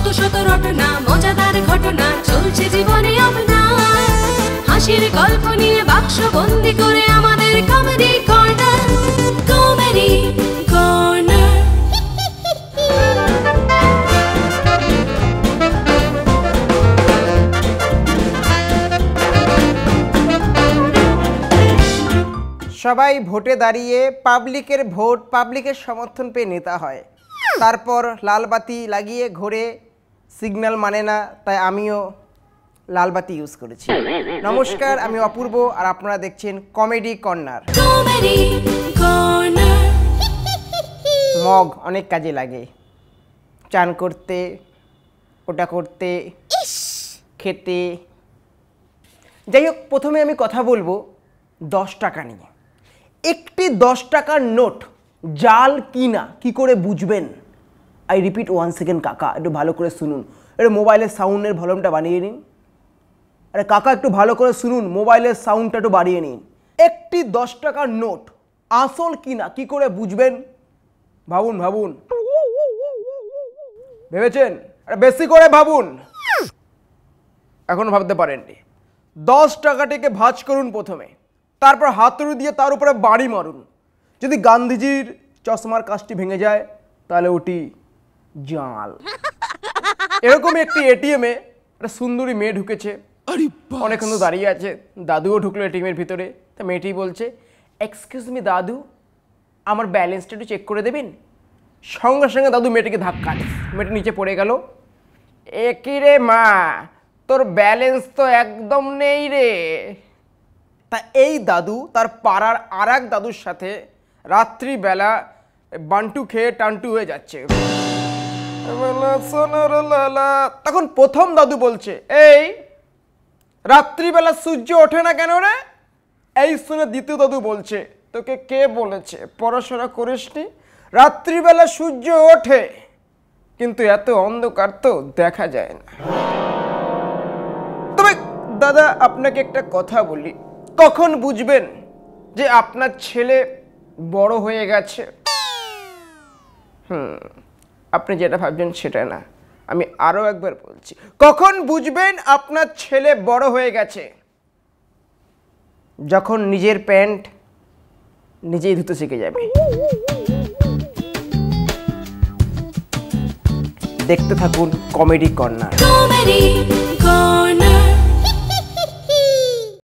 শত শত রটনা মজাদার ঘটনা চলছে জীবনে অভিনয় হাসির গল্প নিয়ে বাক্স বন্দি করে আমাদের কমেডি কর্নার কমেডি কর্নার সবাই ভোটে দাঁড়িয়ে পাবলিকের ভোট পাবলিকের সমর্থন পেয়ে নেতা হয় তারপর লাল বাতি লাগিয়ে ঘোরে সিগন্যাল মানে না তাই আমিও লাল বাতি ইউজ করেছি নমস্কার আমি অপূর্ব আর আপনারা দেখছেন কমেডি কর্নার মগ অনেক কাজে লাগে চান করতে ওটা করতে খেতে যাই হোক প্রথমে আমি কথা বলবো 10 টাকা নিয়ে একটি 10 টাকার নোট জাল কিনা কি করে বুঝবেন আই রিপিট 1 সেকেন্ড কাকা একটু ভালো করে শুনুন একটু মোবাইলের সাউন্ডের ভলিউমটা বাড়িয়ে নিন আরে কাকা একটু ভালো করে শুনুন মোবাইলের সাউন্ডটা একটু বাড়িয়ে নিন একটি 10 টাকার নোট আসল কিনা কি করে বুঝবেন ভাবুন ভাবুন ভেবেছেন আরে বেশি করে ভাবুন এখন ভাবতে পারেননি 10 টাকাটিকে ভাঁজ করুন প্রথমে তারপর হাতুড়ি দিয়ে তার উপরে বাড়ি মারুন যদি গান্ধীজির চশমার কাঁচটি ভেঙে যায় তাহলে ওটি জাল এরকমই একটি এটিএমে একটা সুন্দরী মেয়ে ঢুকেছে অনেকক্ষণ তো দাঁড়িয়ে আছে দাদুও ঢুকলো এটিএমের ভিতরে তা মেয়েটি বলছে এক্সকিউজ মি দাদু আমার ব্যালেন্সটা একটু চেক করে দেবেন সঙ্গে সঙ্গে দাদু মেয়েটিকে ধাক্কা দেয় মেয়েটি নিচে পড়ে গেল একই রে মা তোর ব্যালেন্স তো একদম নেই রে তা এই দাদু তার পাড়ার আর এক দাদুর সাথে রাত্রিবেলা বান্টু খেয়ে টান্টু হয়ে যাচ্ছে তখন প্রথম দাদু বলছে এই রাত্রিবেলা সূর্য ওঠে না কেন রে এই শুনে দ্বিতীয় দাদু বলছে তোকে কে বলেছে পড়াশোনা করিসনি রাত্রিবেলা সূর্য ওঠে কিন্তু এত অন্ধকার তো দেখা যায় না তবে দাদা আপনাকে একটা কথা বলি কখন বুঝবেন যে আপনার ছেলে বড় হয়ে গেছে আপনি যেটা ভাবছেন সেটা না আমি আরো একবার বলছি কখন বুঝবেন আপনার ছেলে বড় হয়ে গেছে যখন নিজের প্যান্ট নিজেই ধুতে শিখে যাবে দেখতে থাকুন কমেডি কর্নার